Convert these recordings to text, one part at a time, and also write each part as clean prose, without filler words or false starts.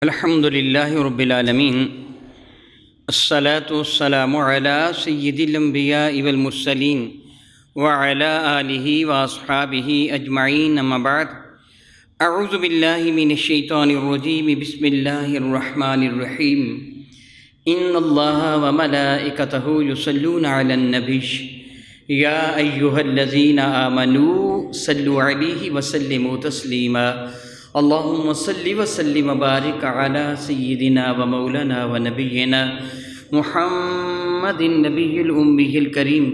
الحمد للہ رب العالمین الصلاة والسلام علی سید الانبیاء والمرسلین وعلی آلہ واصحابہ اجمعین اما بعد اعوذ باللہ من الشیطان الرجیم بسم اللہ الرحمن الرحیم ان اللہ وملائکتہ یصلون علی النبی یا ایہا الذین آمنوا صلوا علیہ وسلموا تسلیما اللہم صلی وسلم وبارک علی سیدنا و مولانا و نبینا محمد النبی الامی الکریم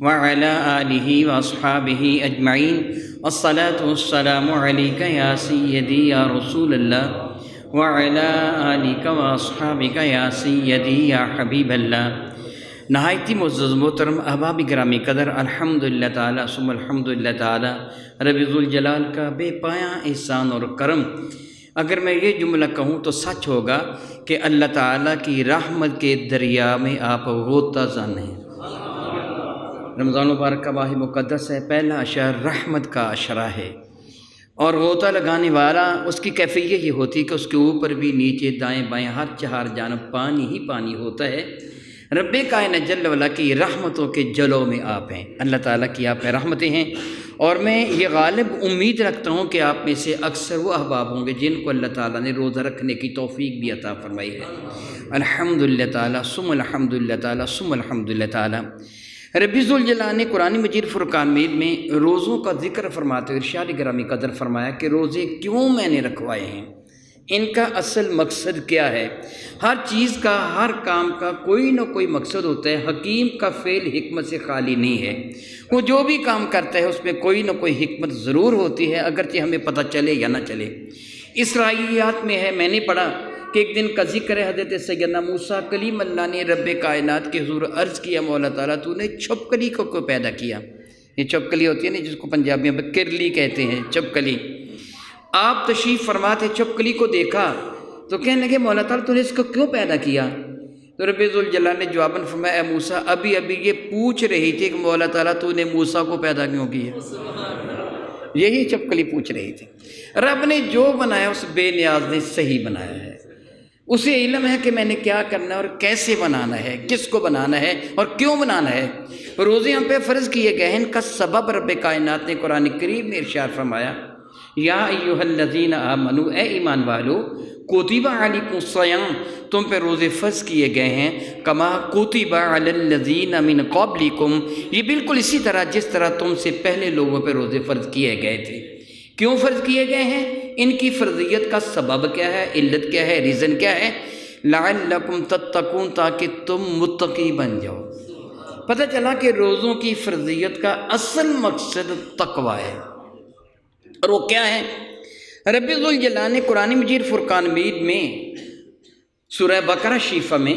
وعلی آلہ واصحابہ اجمعین الصلاة والسلام علیک یا سیدی یا رسول اللہ وعلی آلک واصحابک یا سیدی یا حبیب اللہ۔ نہایتی معزز محترم احباب گرامی قدر، الحمدللہ تعالی ثم الحمدللہ تعالی رب ذوالجلال کا بے پایاں احسان اور کرم۔ اگر میں یہ جملہ کہوں تو سچ ہوگا کہ اللہ تعالیٰ کی رحمت کے دریا میں آپ غوطہ زن ہیں۔ رمضان مبارک کا ماہ مقدس ہے، پہلا اشعار رحمت کا اشرہ ہے، اور غوطہ لگانے والا اس کی کیفیت یہ ہوتی ہے کہ اس کے اوپر بھی نیچے دائیں بائیں ہر چہار جانب پانی ہی پانی ہوتا ہے۔ رب کائنات جل وعلا کی رحمتوں کے جلوں میں آپ ہیں، اللہ تعالیٰ کی آپ میں رحمتیں ہیں، اور میں یہ غالب امید رکھتا ہوں کہ آپ میں سے اکثر وہ احباب ہوں گے جن کو اللہ تعالیٰ نے روزہ رکھنے کی توفیق بھی عطا فرمائی ہے۔ الحمدللہ تعالیٰ ثم الحمدللہ تعالیٰ ثم الحمدللہ تعالیٰ۔ رب ذوالجلال نے قرآن مجید فرقان میں روزوں کا ذکر فرماتے ہوئے ارشاد گرامی قدر فرمایا کہ روزے کیوں میں نے رکھوائے ہیں، ان کا اصل مقصد کیا ہے۔ ہر چیز کا، ہر کام کا کوئی نہ کوئی مقصد ہوتا ہے۔ حکیم کا فعل حکمت سے خالی نہیں ہے، وہ جو بھی کام کرتا ہے اس میں کوئی نہ کوئی حکمت ضرور ہوتی ہے، اگرچہ ہمیں پتہ چلے یا نہ چلے۔ اسرائیلیات میں ہے، میں نے پڑھا کہ ایک دن کا ذکر ہے، حضرت سیدنا موسیٰ کلیم اللہ نے رب کائنات کے حضور عرض کیا، مولا تعالیٰ تو نے چھپکلی کو کیوں پیدا کیا؟ یہ چھپکلی ہوتی ہے نا جس کو پنجابی میں کرلی کہتے ہیں، چھپکلی۔ آپ تشریف فرماتے چھپکلی کو دیکھا تو کہنے لگے مولا تعالیٰ تو نے اس کو کیوں پیدا کیا؟ تو رب ذوالجلال نے جواباً فرمایا، اے موسیٰ ابھی یہ پوچھ رہی تھی کہ مولا تعالیٰ تو نے موسیٰ کو پیدا کیوں کیا؟ یہی چھپکلی پوچھ رہی تھی۔ رب نے جو بنایا اس بے نیاز نے صحیح بنایا ہے، اسے علم ہے کہ میں نے کیا کرنا ہے اور کیسے بنانا ہے، کس کو بنانا ہے اور کیوں بنانا ہے۔ روزے ہم پہ فرض کیے گئے ہیں، ان کا سبب رب کائنات نے قرآن کریم میں ارشاد فرمایا، یا ایہا الذین آمنوا، اے ایمان والو، کتب علیکم الصیام، تم پہ روزے فرض کیے گئے ہیں، کما کتب علی الذین من قبلکم، یہ بالکل اسی طرح جس طرح تم سے پہلے لوگوں پہ روزے فرض کیے گئے تھے۔ کیوں فرض کیے گئے ہیں؟ ان کی فرضیت کا سبب کیا ہے، علت کیا ہے، ریزن کیا ہے؟ لعلکم تتقون، تاکہ تم متقی بن جاؤ۔ پتہ چلا کہ روزوں کی فرضیت کا اصل مقصد تقوی ہے، اور وہ کیا ہے؟ رب ذوالجلال نے قرآن مجید فرقان مجید میں سورہ بقرہ شریفہ میں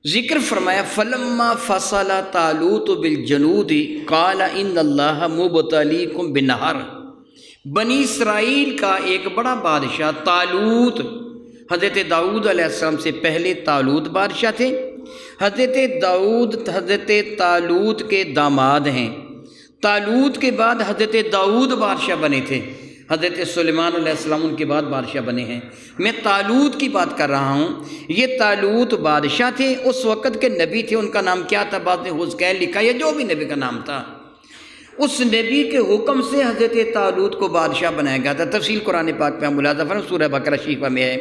ذکر فرمایا، فلما فصل طالوت بالجنود قال ان اللہ مبتلیکم بنہر۔ بنی اسرائیل کا ایک بڑا بادشاہ طالوت، حضرت داؤد علیہ السلام سے پہلے طالوت بادشاہ تھے، حضرت داؤد حضرت طالوت کے داماد ہیں، طالوت کے بعد حضرت داؤد بادشاہ بنے تھے، حضرت سلیمان علیہ السلام ان کے بعد بادشاہ بنے ہیں۔ میں طالوت کی بات کر رہا ہوں، یہ طالوت بادشاہ تھے، اس وقت کے نبی تھے، ان کا نام کیا تھا؟ بعد نے حزقیل لکھا، یا جو بھی نبی کا نام تھا، اس نبی کے حکم سے حضرت طالوت کو بادشاہ بنایا گیا تھا۔ تفصیل قرآن پاک میں ملاحظہ فرمائیں، سورہ بقرہ شریفہ میں ہے۔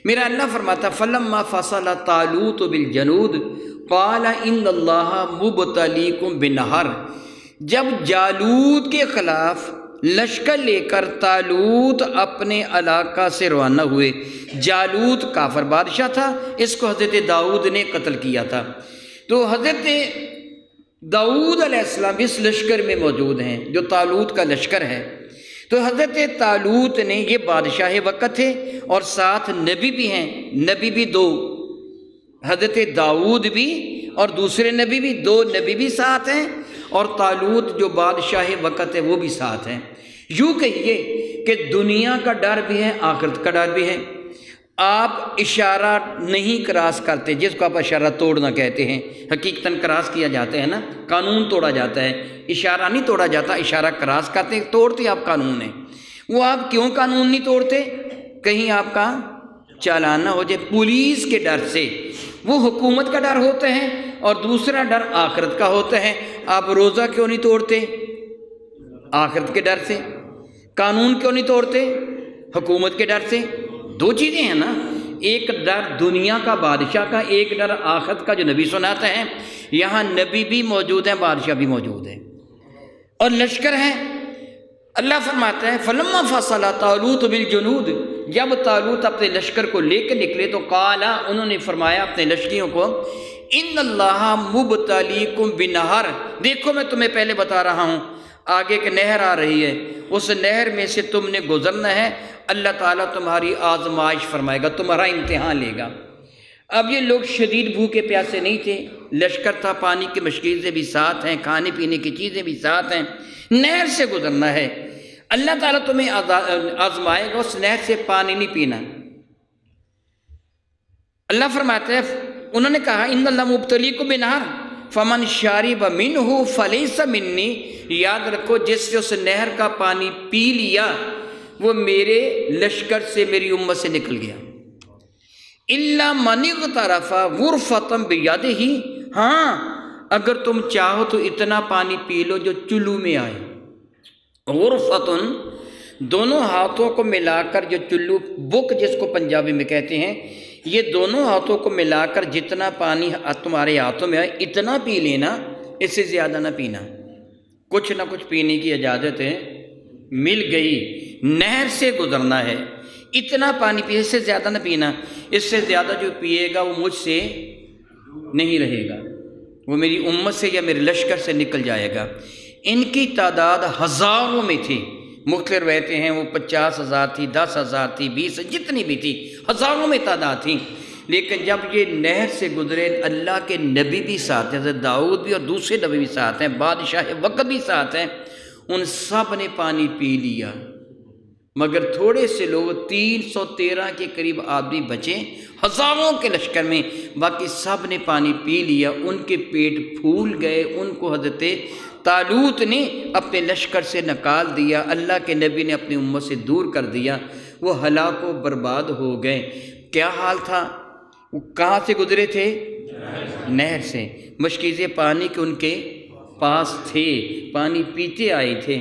میرا اللہ فرماتا، فلما فصل طالوت بالجنود قال ان اللہ مبتلیکم بنہر۔ جب جالوت کے خلاف لشکر لے کر طالوت اپنے علاقہ سے روانہ ہوئے، جالوت کافر بادشاہ تھا، اس کو حضرت داؤد نے قتل کیا تھا، تو حضرت داؤد علیہ السلام اس لشکر میں موجود ہیں جو طالوت کا لشکر ہے۔ تو حضرت طالوت نے، یہ بادشاہ وقت تھے اور ساتھ نبی بھی ہیں، نبی بھی دو، حضرت داؤد بھی اور دوسرے نبی بھی، دو نبی بھی ساتھ ہیں، اور طالوت جو بادشاہ وقت ہے وہ بھی ساتھ ہیں۔ یوں کہیے کہ دنیا کا ڈر بھی ہے، آخرت کا ڈر بھی ہے۔ آپ اشارہ نہیں کراس کرتے، جس کو آپ اشارہ توڑنا کہتے ہیں، حقیقتاً کراس کیا جاتا ہے نا، قانون توڑا جاتا ہے، اشارہ نہیں توڑا جاتا، اشارہ کراس کرتے ہیں، توڑتے آپ قانون ہیں۔ وہ آپ کیوں قانون نہیں توڑتے؟ کہیں آپ کا چالانہ ہو جائے پولیس کے ڈر سے، وہ حکومت کا ڈر ہوتا ہے، اور دوسرا ڈر آخرت کا ہوتا ہے۔ آپ روزہ کیوں نہیں توڑتے؟ آخرت کے ڈر سے۔ قانون کیوں نہیں توڑتے؟ حکومت کے ڈر سے۔ دو چیزیں ہیں نا، ایک ڈر دنیا کا بادشاہ کا، ایک ڈر آخرت کا جو نبی سناتا ہے۔ یہاں نبی بھی موجود ہیں، بادشاہ بھی موجود ہیں، اور لشکر ہے۔ اللہ فرماتا ہے فلما فصل طالوت بالجنود، جب طالوت اپنے لشکر کو لے کے نکلے تو قالا، انہوں نے فرمایا اپنے لشکریوں کو، ان اللہ مبتلیکم بنہر، دیکھو میں تمہیں پہلے بتا رہا ہوں، آگے ایک نہر آ رہی ہے، اس نہر میں سے تم نے گزرنا ہے، اللہ تعالیٰ تمہاری آزمائش فرمائے گا، تمہارا امتحان لے گا۔ اب یہ لوگ شدید بھوکے پیاسے نہیں تھے، لشکر تھا، پانی کی مشکلیں بھی ساتھ ہیں، کھانے پینے کی چیزیں بھی ساتھ ہیں، نہر سے گزرنا ہے، اللہ تعالیٰ تمہیں آزمائے گا، اس نہر سے پانی نہیں پینا۔ اللہ فرماتا ہے، انہوں نے کہا ان اللہ مبتلیکم بنہر فمن شارب منہ فلیس منی، یاد رکھو جس سے اس نہر کا پانی پی لیا وہ میرے لشکر سے، میری امت سے نکل گیا۔ الا من اغترف غرفۃ بیدہ، ہاں اگر تم چاہو تو اتنا پانی پی لو جو چلو میں آئے۔ غرفۃ، دونوں ہاتھوں کو ملا کر، جو چلو بک جس کو پنجابی میں کہتے ہیں، یہ دونوں ہاتھوں کو ملا کر جتنا پانی تمہارے ہاتھوں میں آئے اتنا پی لینا، اس سے زیادہ نہ پینا۔ کچھ نہ کچھ پینے کی اجازت ہے، مل گئی، نہر سے گزرنا ہے، اتنا پانی پیے، اس سے زیادہ نہ پینا، اس سے زیادہ جو پیے گا وہ مجھ سے نہیں رہے گا، وہ میری امت سے یا میرے لشکر سے نکل جائے گا۔ ان کی تعداد ہزاروں میں تھی، مختلف روایتیں ہیں وہ 50,000 تھی، 10,000 تھی، 20، جتنی بھی تھی، ہزاروں میں تعداد تھی۔ لیکن جب یہ نہر سے گزرے، اللہ کے نبی بھی ساتھ ہیں، حضرت داؤد بھی اور دوسرے نبی بھی ساتھ ہیں، بادشاہ وقت بھی ساتھ ہیں، ان سب نے پانی پی لیا، مگر تھوڑے سے لوگ 313 کے قریب آدمی بچے ہزاروں کے لشکر میں، باقی سب نے پانی پی لیا، ان کے پیٹ پھول گئے، ان کو حضرت طالوت نے اپنے لشکر سے نکال دیا، اللہ کے نبی نے اپنی امت سے دور کر دیا، وہ ہلاک و برباد ہو گئے۔ کیا حال تھا؟ وہ کہاں سے گزرے تھے؟ نہر سے، مشکیزیں پانی کے ان کے پاس تھے، پانی پیتے آئے تھے۔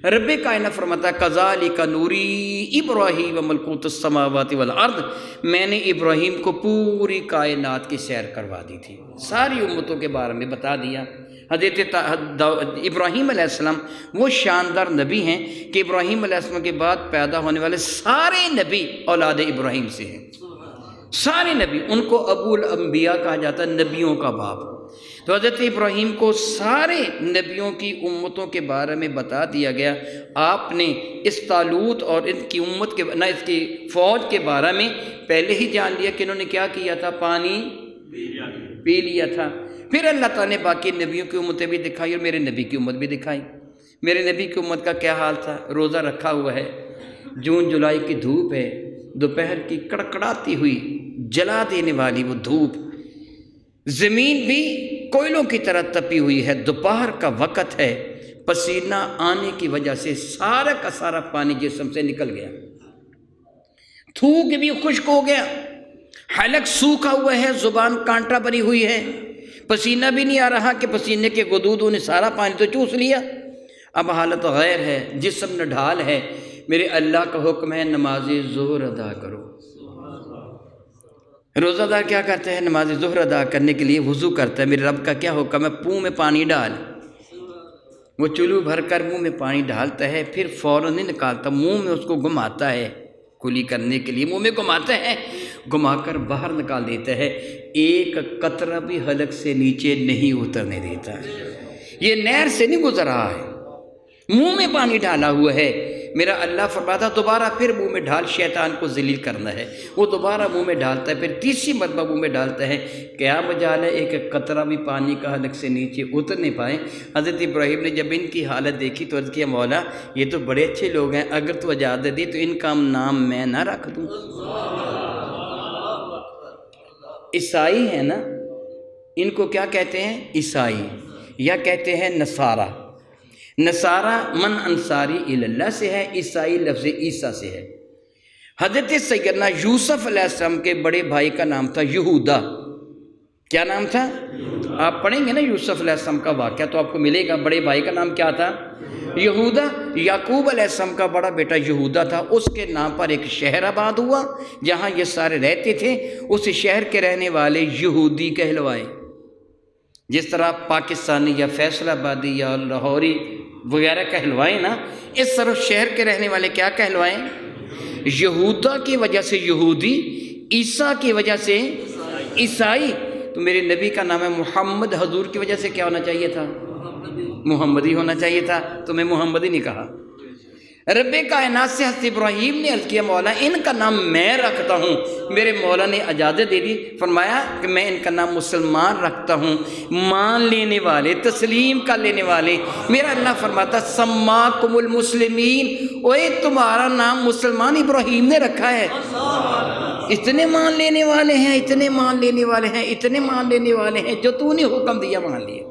رب کائنات فرماتا ہے کذالک نوری ابراہیم ملکوت السماوات والارض، میں نے ابراہیم کو پوری کائنات کی سیر کروا دی تھی، ساری امتوں کے بارے میں بتا دیا۔ حضرت ابراہیم علیہ السلام وہ شاندار نبی ہیں کہ ابراہیم علیہ السلام کے بعد پیدا ہونے والے سارے نبی اولاد ابراہیم سے ہیں، سارے نبی، ان کو ابو الانبیاء کہا جاتا ہے، نبیوں کا باپ۔ تو حضرت ابراہیم کو سارے نبیوں کی امتوں کے بارے میں بتا دیا گیا۔ آپ نے اس طالوت اور ان کی امت کے نہ اس کی فوج کے بارے میں پہلے ہی جان لیا کہ انہوں نے کیا کیا تھا، پانی پی لیا تھا۔ پھر اللہ تعالیٰ نے باقی نبیوں کی امتیں بھی دکھائی اور میرے نبی کی امت بھی دکھائی۔ میرے نبی کی امت کا کیا حال تھا؟ روزہ رکھا ہوا ہے، جون جولائی کی دھوپ ہے، دوپہر کی کڑکڑاتی ہوئی جلا دینے والی وہ دھوپ، زمین بھی کوئلوں کی طرح تپی ہوئی ہے، دوپہر کا وقت ہے، پسینہ آنے کی وجہ سے سارا کا سارا پانی جسم سے نکل گیا، تھوک بھی خشک ہو گیا، حلق سوکھا ہوا ہے، زبان کانٹا بنی ہوئی ہے، پسینہ بھی نہیں آ رہا کہ پسینے کے غدودوں نے سارا پانی تو چوس لیا۔ اب حالت غیر ہے، جسم نڈھال ہے، میرے اللہ کا حکم ہے نماز ظہر ادا کرو۔ روزہ دار کیا کرتا ہے؟ نماز ظہر ادا کرنے کے لیے وضو کرتا ہے، میرے رب کا کیا حکم ہے؟ منہ میں پانی ڈال، وہ چلو بھر کر منہ میں پانی ڈالتا ہے، پھر فوراً نہیں نکالتا، منہ میں اس کو گھماتا ہے، کلی کرنے کے لیے منہ میں گھماتا ہے، گھما کر باہر نکال دیتا ہے، ایک قطرہ بھی حلق سے نیچے نہیں اترنے دیتا۔ یہ نہر سے نہیں گزر رہا ہے، منہ میں پانی ڈالا ہوا ہے۔ میرا اللہ فرماتا دوبارہ پھر منہ میں ڈال، شیطان کو ذلیل کرنا ہے، وہ دوبارہ منہ میں ڈالتا ہے، پھر تیسری مرتبہ منہ میں ڈالتا ہے، کیا مجال ہے ایک قطرہ بھی پانی کا حلق سے نیچے اتر نہیں پائے۔ حضرت ابراہیم نے جب ان کی حالت دیکھی تو عرض کیا مولا یہ تو بڑے اچھے لوگ ہیں، اگر تو اجازت دی تو ان کا نام میں نہ رکھ دوں۔ عیسائی ہیں نا، ان کو کیا کہتے ہیں؟ عیسائی، یا کہتے ہیں نصارہ۔ نصارہ من انصاری اللہ سے ہے، عیسائی لفظ عیسیٰ سے ہے۔ حضرت سیدنا یوسف علیہ السلام کے بڑے بھائی کا نام تھا یہودا۔ کیا نام تھا؟ آپ پڑھیں گے نا یوسف علیہ السلام کا واقعہ تو آپ کو ملے گا بڑے بھائی کا نام کیا تھا؟ یہودا۔ یعقوب علیہ السلام کا بڑا بیٹا یہودا تھا، اس کے نام پر ایک شہر آباد ہوا جہاں یہ سارے رہتے تھے، اس شہر کے رہنے والے یہودی کہلوائے۔ جس طرح پاکستانی یا فیصل آبادی یا لاہوری وغیرہ کہلوائے نا، اس طرح شہر کے رہنے والے کیا کہلوائے؟ یہودا کی وجہ سے یہودی، عیسیٰ کی وجہ سے عیسائی۔ تو میرے نبی کا نام ہے محمد، حضور کی وجہ سے کیا ہونا چاہیے تھا؟ محمدی ہونا چاہیے تھا، تو میں محمدی نہیں کہا۔ رب کائنات سے حضرت ابراہیم نے عرض کیا مولا ان کا نام میں رکھتا ہوں، میرے مولا نے اجازت دے دی، فرمایا کہ میں ان کا نام مسلمان رکھتا ہوں، مان لینے والے، تسلیم کر لینے والے۔ میرا اللہ فرماتا سماکم المسلمین، اوے تمہارا نام مسلمان ابراہیم نے رکھا ہے۔ اتنے مان لینے والے ہیں، اتنے مان لینے والے ہیں، اتنے مان لینے والے ہیں، جو تو نے حکم دیا مان لیے۔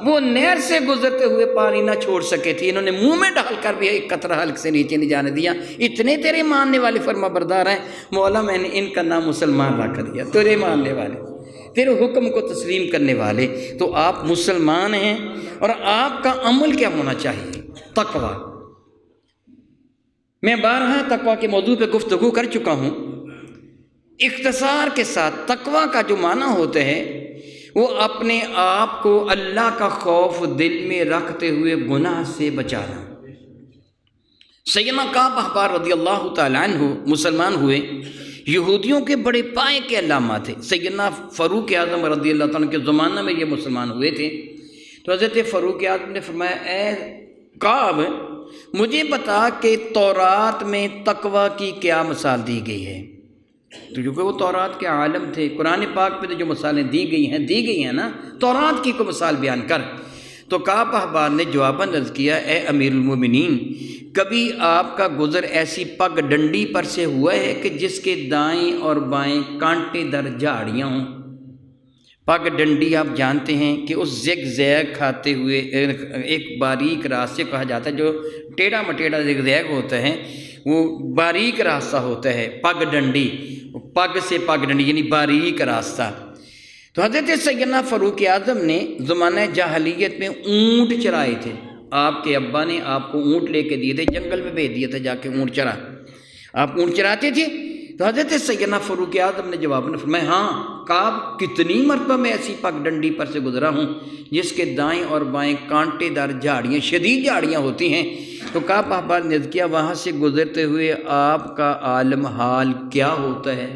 وہ نہر سے گزرتے ہوئے پانی نہ چھوڑ سکے تھے، انہوں نے منہ میں ڈال کر بھی ایک قطرہ حلق سے نیچے نہیں جانے دیا۔ اتنے تیرے ماننے والے فرما بردار ہیں مولا، میں نے ان کا نام مسلمان رکھ دیا، تیرے ماننے والے، تیرے حکم کو تسلیم کرنے والے۔ تو آپ مسلمان ہیں، اور آپ کا عمل کیا ہونا چاہیے؟ تقوی۔ میں بارہا تقوی کے موضوع پہ گفتگو کر چکا ہوں۔ اختصار کے ساتھ تقوی کا جو معنی ہوتا ہے وہ اپنے آپ کو اللہ کا خوف دل میں رکھتے ہوئے گناہ سے بچانا۔ سیدنا کعب احبار رضی اللہ تعالیٰ عنہ مسلمان ہوئے، یہودیوں کے بڑے پائے کے علامہ تھے۔ سیدنا فاروق اعظم رضی اللہ تعالیٰ کے زمانہ میں یہ مسلمان ہوئے تھے۔ تو حضرت فاروق اعظم نے فرمایا اے کعب مجھے بتا کہ تورات میں تقوی کی کیا مثال دی گئی ہے؟ تو کیونکہ وہ تورات کے عالم تھے، قرآن پاک میں تو جو مثالیں دی گئی ہیں نا، تورات کی کوئی مثال بیان کر۔ تو کعب احبار نے جواباً عرض کیا اے امیر المومنین، کبھی آپ کا گزر ایسی پگ ڈنڈی پر سے ہوا ہے کہ جس کے دائیں اور بائیں کانٹے در جھاڑیاں ہوں؟ پگ ڈنڈی آپ جانتے ہیں کہ اس زگ زیگ کھاتے ہوئے ایک باریک راستے کہا جاتا ہے، جو ٹیڑھا مٹیڑھا زگ زیگ ہوتا ہے، وہ باریک راستہ ہوتا ہے پگ ڈنڈی، پگ سے پگ ڈنڈی یعنی باریک راستہ۔ تو حضرت سیدنا فاروق اعظم نے زمانہ جاہلیت میں اونٹ چرائے تھے، آپ کے ابا نے آپ کو اونٹ لے کے دیے تھے، جنگل میں بھیج دیا تھا جا کے اونٹ چرا، آپ اونٹ چراتے تھے۔ تو حضرت سیدنا فاروق اعظم نے جواب میں فرمایا ہاں کعب کتنی مرتبہ میں ایسی پگ ڈنڈی پر سے گزرا ہوں جس کے دائیں اور بائیں کانٹے دار جھاڑیاں، شدید جھاڑیاں ہوتی ہیں۔ تو کعب احبار نے کیا وہاں سے گزرتے ہوئے آپ کا عالم حال کیا ہوتا ہے؟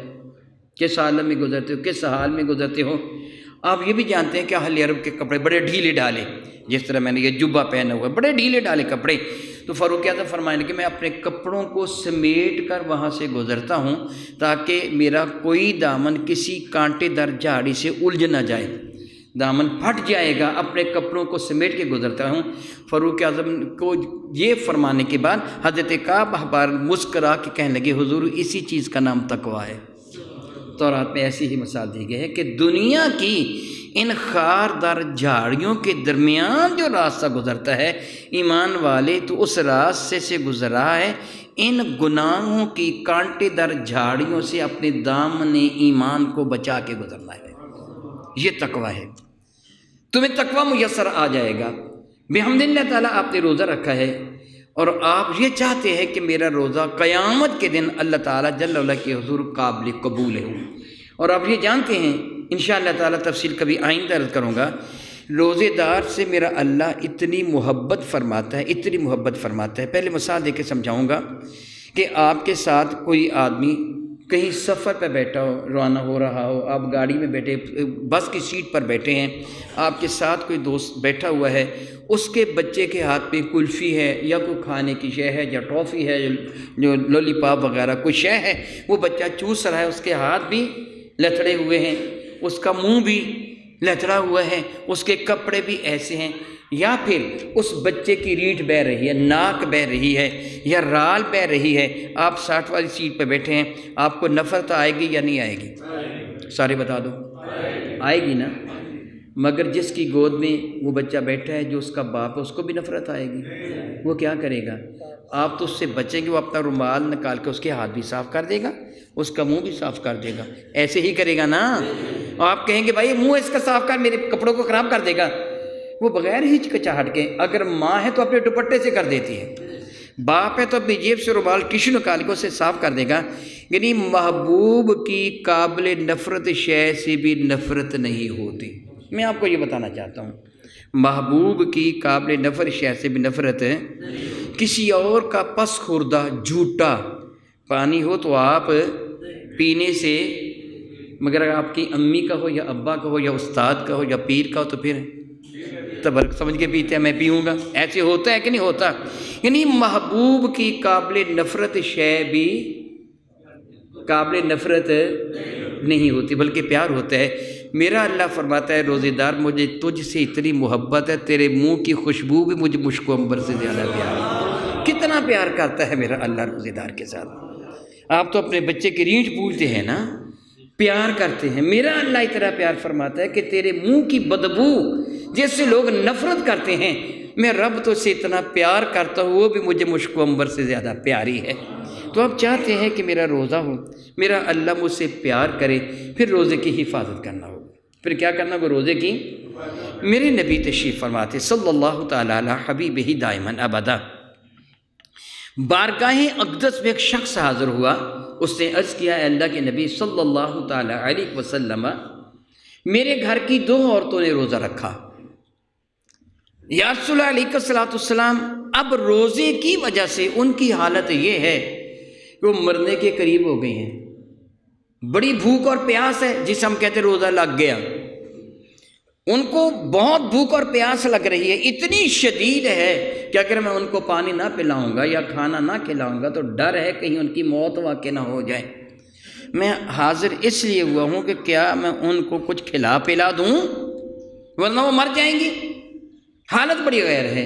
کس عالم میں گزرتے ہو، کس حال میں گزرتے ہو؟ آپ یہ بھی جانتے ہیں کہ اہل عرب کے کپڑے بڑے ڈھیلے ڈالے، جس طرح میں نے یہ جبہ پہنا ہوا ہے، بڑے ڈھیلے ڈالے کپڑے۔ تو فاروق اعظم فرمائیں کہ میں اپنے کپڑوں کو سمیٹ کر وہاں سے گزرتا ہوں تاکہ میرا کوئی دامن کسی کانٹے دار جھاڑی سے الجھ نہ جائے، دامن پھٹ جائے گا، اپنے کپڑوں کو سمیٹ کے گزرتا ہوں۔ فاروق اعظم کو یہ فرمانے کے بعد حضرت کعب احبار مسکرا کے کہنے لگے حضور اسی چیز کا نام تقوی ہے۔ تورات میں ایسی ہی مثال دی گئی ہے کہ دنیا کی ان خاردار جھاڑیوں کے درمیان جو راستہ گزرتا ہے، ایمان والے تو اس راستے سے گزر رہا ہے، ان گناہوں کی کانٹے در جھاڑیوں سے اپنے دامن ایمان کو بچا کے گزرنا ہے۔ یہ تقوی ہے، تمہیں تقوی میسر آ جائے گا۔ بحمد اللہ تعالیٰ آپ نے روزہ رکھا ہے اور آپ یہ چاہتے ہیں کہ میرا روزہ قیامت کے دن اللہ تعالیٰ جل وعلا کے حضور قابل قبول ہو، اور آپ یہ جانتے ہیں انشاءاللہ تعالیٰ تفصیل کبھی آئندہ عرض کروں گا، روزے دار سے میرا اللہ اتنی محبت فرماتا ہے، اتنی محبت فرماتا ہے۔ پہلے مثال دے کے سمجھاؤں گا کہ آپ کے ساتھ کوئی آدمی کہیں سفر پہ بیٹھا ہو، روانہ ہو رہا ہو، آپ گاڑی میں بیٹھے، بس کی سیٹ پر بیٹھے ہیں، آپ کے ساتھ کوئی دوست بیٹھا ہوا ہے، اس کے بچے کے ہاتھ میں کلفی ہے یا کوئی کھانے کی شے ہے یا ٹافی ہے، جو لولی پاپ وغیرہ کوئی شے ہے، وہ بچہ چوس رہا ہے، اس کے ہاتھ بھی لتڑے ہوئے ہیں، اس کا منہ بھی لتڑا ہوا ہے، اس کے کپڑے بھی ایسے ہیں، یا پھر اس بچے کی ریٹھ بہہ رہی ہے، ناک بہہ رہی ہے یا رال بہہ رہی ہے، آپ 60 والی سیٹ پہ بیٹھے ہیں، آپ کو نفرت آئے گی یا نہیں آئے گی؟ سارے بتا دو، آئے گی نا؟ مگر جس کی گود میں وہ بچہ بیٹھا ہے جو اس کا باپ ہے، اس کو بھی نفرت آئے گی، وہ کیا کرے گا؟ آپ تو اس سے بچیں گے، وہ اپنا رومال نکال کے اس کے ہاتھ بھی صاف کر دے گا، اس کا منہ بھی صاف کر دے گا، ایسے ہی کرے گا نا۔ اور آپ کہیں گے بھائی منہ اس کا صاف کر، میرے کپڑوں کو خراب کر دے گا، وہ بغیر ہچکچاہٹ کے، اگر ماں ہے تو اپنے دوپٹے سے کر دیتی ہے، باپ ہے تو اپنی جیب سے رومال ٹیشو نکال کے اسے صاف کر دے گا۔ یعنی محبوب کی قابل نفرت شے سے بھی نفرت نہیں ہوتی۔ میں آپ کو یہ بتانا چاہتا ہوں، محبوب کی قابل نفرت شے سے بھی نفرت ہے۔ کسی اور کا پس خوردہ جھوٹا پانی ہو تو آپ پینے سے، مگر اگر آپ کی امی کا ہو یا ابا کا ہو یا استاد کا ہو یا پیر کا ہو تو پھر تبرک سمجھ کے پیتے ہیں، میں پیوں گا، ایسے ہوتا ہے کہ نہیں ہوتا؟ یعنی محبوب کی قابل نفرت شے بھی قابل نفرت نہیں ہوتی بلکہ پیار ہوتا ہے۔ میرا اللہ فرماتا ہے روزے دار مجھے تجھ سے اتنی محبت ہے، تیرے منہ کی خوشبو بھی مجھے مشک و عنبر سے زیادہ پیار ہے۔ کتنا پیار کرتا ہے میرا اللہ روزے دار کے ساتھ۔ آپ تو اپنے بچے کی ریچھ پوچھتے ہیں نا، پیار کرتے ہیں، میرا اللہ اتنا پیار فرماتا ہے کہ تیرے منہ کی بدبو جس سے لوگ نفرت کرتے ہیں، میں رب تو سے اتنا پیار کرتا ہوں، وہ بھی مجھے مشک و عنبر سے زیادہ پیاری ہے۔ تو آپ چاہتے ہیں کہ میرا روزہ ہو، میرا اللہ مجھ سے پیار کرے، پھر روزے کی حفاظت کرنا ہوگا۔ پھر کیا کرنا ہوگا روزے کی؟ میرے نبی تشریف فرماتے صلی اللہ تعالیٰ علی حبیبہ دائماً ابدا، بارگاہ اقدس میں ایک شخص حاضر ہوا، اس نے عرض کیا اے اللہ کے نبی صلی اللہ تعالیٰ علیہ وسلم، میرے گھر کی 2 عورتوں نے روزہ رکھا، یا رسول اللہ علیہ السلام، اب روزے کی وجہ سے ان کی حالت یہ ہے کہ وہ مرنے کے قریب ہو گئی ہیں، بڑی بھوک اور پیاس ہے، جسے ہم کہتے روزہ لگ گیا، ان کو بہت بھوک اور پیاس لگ رہی ہے، اتنی شدید ہے کہ اگر میں ان کو پانی نہ پلاؤں گا یا کھانا نہ کھلاؤں گا تو ڈر ہے کہیں ان کی موت واقع نہ ہو جائے۔ میں حاضر اس لیے ہوا ہوں کہ کیا میں ان کو کچھ کھلا پلا دوں ورنہ وہ مر جائیں گی، حالت بڑی غیر ہے۔